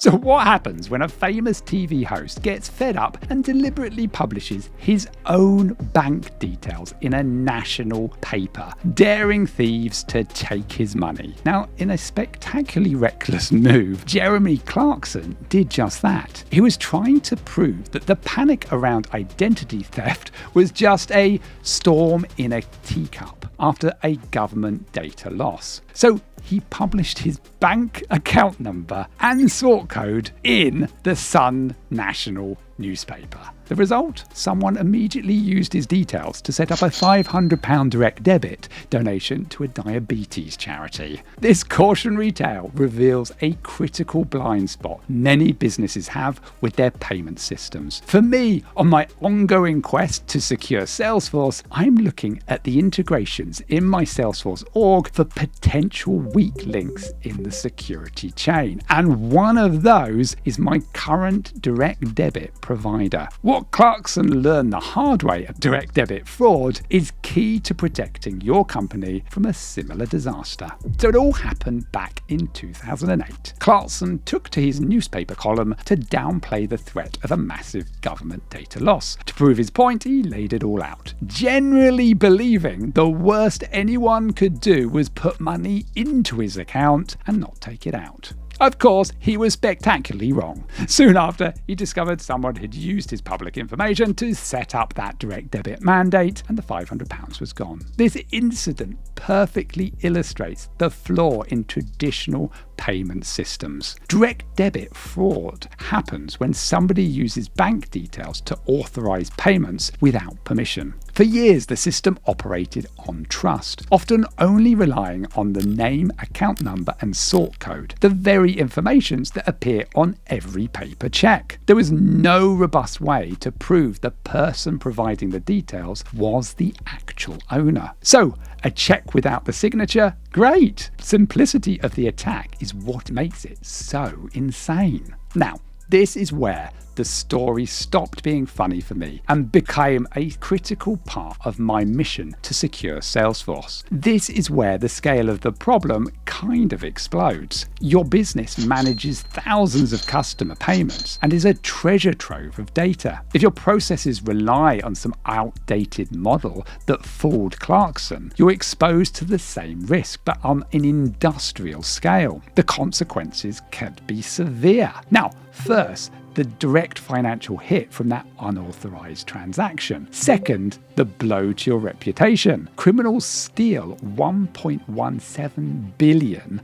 So what happens when a famous TV host gets fed up and deliberately publishes his own bank details in a national paper, daring thieves to take his money? Now, in a spectacularly reckless move, Jeremy Clarkson did just that. He was trying to prove that the panic around identity theft was just a storm in a teacup after a government data loss. So he published his bank account number and sort code in the Sun national newspaper. The result? Someone immediately used his details to set up a £500 direct debit donation to a diabetes charity. This cautionary tale reveals a critical blind spot many businesses have with their payment systems. For me, on my ongoing quest to secure Salesforce, I'm looking at the integrations in my Salesforce org for potential weak links in the security chain. And one of those is my current direct debit provider. What Clarkson learned the hard way at direct debit fraud is key to protecting your company from a similar disaster. So it all happened back in 2008. Clarkson took to his newspaper column to downplay the threat of a massive government data loss. To prove his point, he laid it all out, generally believing the worst anyone could do was put money into his account and not take it out. Of course, he was spectacularly wrong. Soon after, he discovered someone had used his public information to set up that direct debit mandate, and the £500 was gone. This incident perfectly illustrates the flaw in traditional payment systems. Direct debit fraud happens when somebody uses bank details to authorize payments without permission. For years, the system operated on trust, often only relying on the name, account number, and sort code, the very informations that appear on every paper check. There was no robust way to prove the person providing the details was the actual owner. So, a check without the signature? Great! Simplicity of the attack is what makes it so insane. Now, this is where the story stopped being funny for me and became a critical part of my mission to secure Salesforce. This is where the scale of the problem kind of explodes. Your business manages thousands of customer payments and is a treasure trove of data. If your processes rely on some outdated model that fooled Clarkson, you're exposed to the same risk, but on an industrial scale. The consequences can be severe. Now, first, the direct financial hit from that unauthorized transaction. Second, the blow to your reputation. Criminals steal £1.17 billion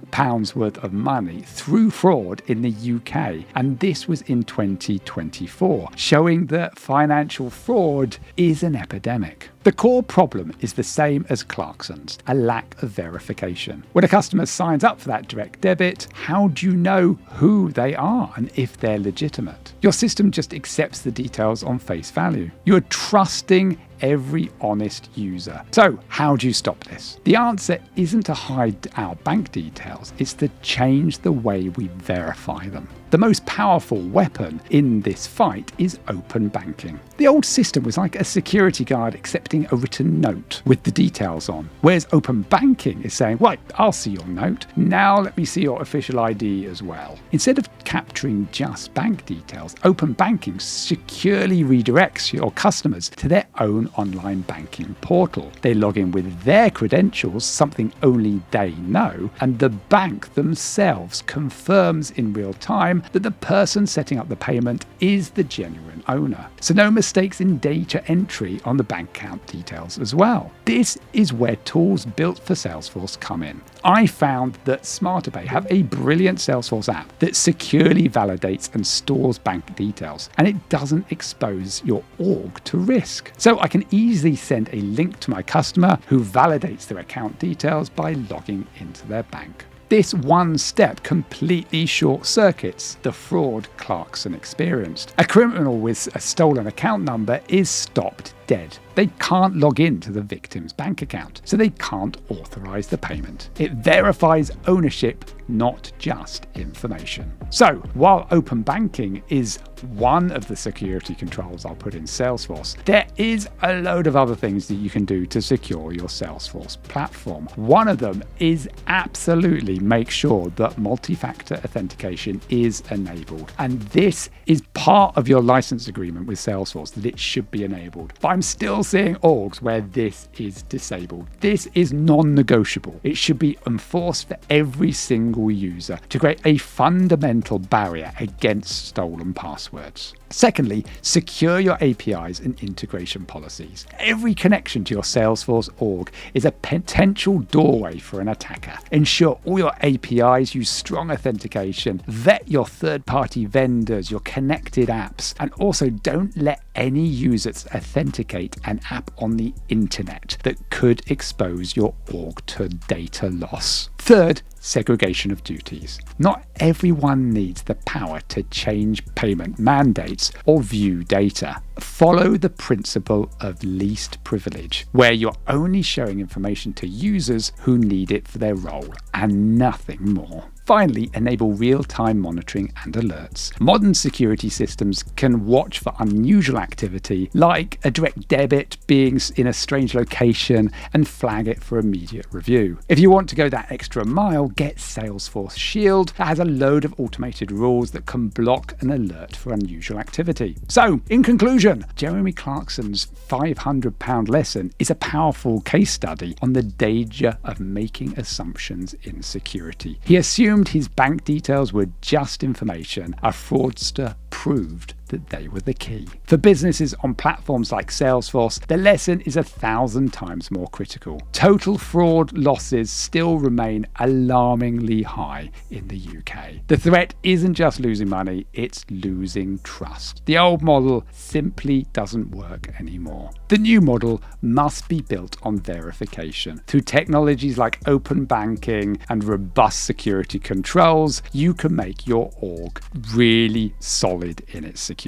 worth of money through fraud in the UK, and this was in 2024, showing that financial fraud is an epidemic. The core problem is the same as Clarkson's, a lack of verification. When a customer signs up for that direct debit, how do you know who they are and if they're legitimate? Your system just accepts the details on face value. You're trusting every honest user. So, how do you stop this? The answer isn't to hide our bank details, it's to change the way we verify them. The most powerful weapon in this fight is open banking. The old system was like a security guard accepting a written note with the details on, whereas open banking is saying, right, I'll see your note, now let me see your official ID as well. Instead of capturing just bank details, open banking securely redirects your customers to their own online banking portal. They log in with their credentials, something only they know, and the bank themselves confirms in real time that the person setting up the payment is the genuine owner. So no mistakes in data entry on the bank account details as well. This is where tools built for Salesforce come in. I found that SmarterPay have a brilliant Salesforce app that securely validates and stores bank details, and it doesn't expose your org to risk. So I can easily send a link to my customer who validates their account details by logging into their bank. This one step completely short-circuits the fraud Clarkson experienced. A criminal with a stolen account number is stopped dead. They can't log into the victim's bank account, so they can't authorize the payment. It verifies ownership not just information. So while open banking is one of the security controls I'll put in Salesforce, there is a load of other things that you can do to secure your Salesforce platform. One of them is absolutely make sure that multi-factor authentication is enabled. And this is part of your license agreement with Salesforce, that it should be enabled. But I'm still seeing orgs where this is disabled. This is non-negotiable. It should be enforced for every single user to create a fundamental barrier against stolen passwords. Secondly, secure your APIs and integration policies. Every connection to your Salesforce org is a potential doorway for an attacker. Ensure all your APIs use strong authentication, vet your third-party vendors, your connected apps, and also don't let any users authenticate an app on the internet that could expose your org to data loss. Third, segregation of duties. Not everyone needs the power to change payment mandates or view data. Follow the principle of least privilege, where you're only showing information to users who need it for their role and nothing more. Finally, enable real-time monitoring and alerts. Modern security systems can watch for unusual activity, like a direct debit being in a strange location, and flag it for immediate review. If you want to go that extra mile, get Salesforce Shield. That has a load of automated rules that can block an alert for unusual activity. So, in conclusion, Jeremy Clarkson's £500 lesson is a powerful case study on the danger of making assumptions in security. He assumed his bank details were just information. A fraudster proved that they were the key. For businesses on platforms like Salesforce, the lesson is 1,000 times more critical. Total fraud losses still remain alarmingly high in the UK. The threat isn't just losing money, it's losing trust. The old model simply doesn't work anymore. The new model must be built on verification. Through technologies like open banking and robust security controls, you can make your org really solid in its security.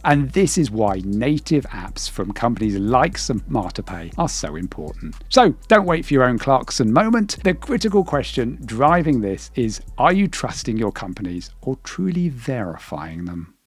And this is why native apps from companies like SmarterPay are so important. So don't wait for your own Clarkson moment. The critical question driving this is, are you trusting your companies or truly verifying them?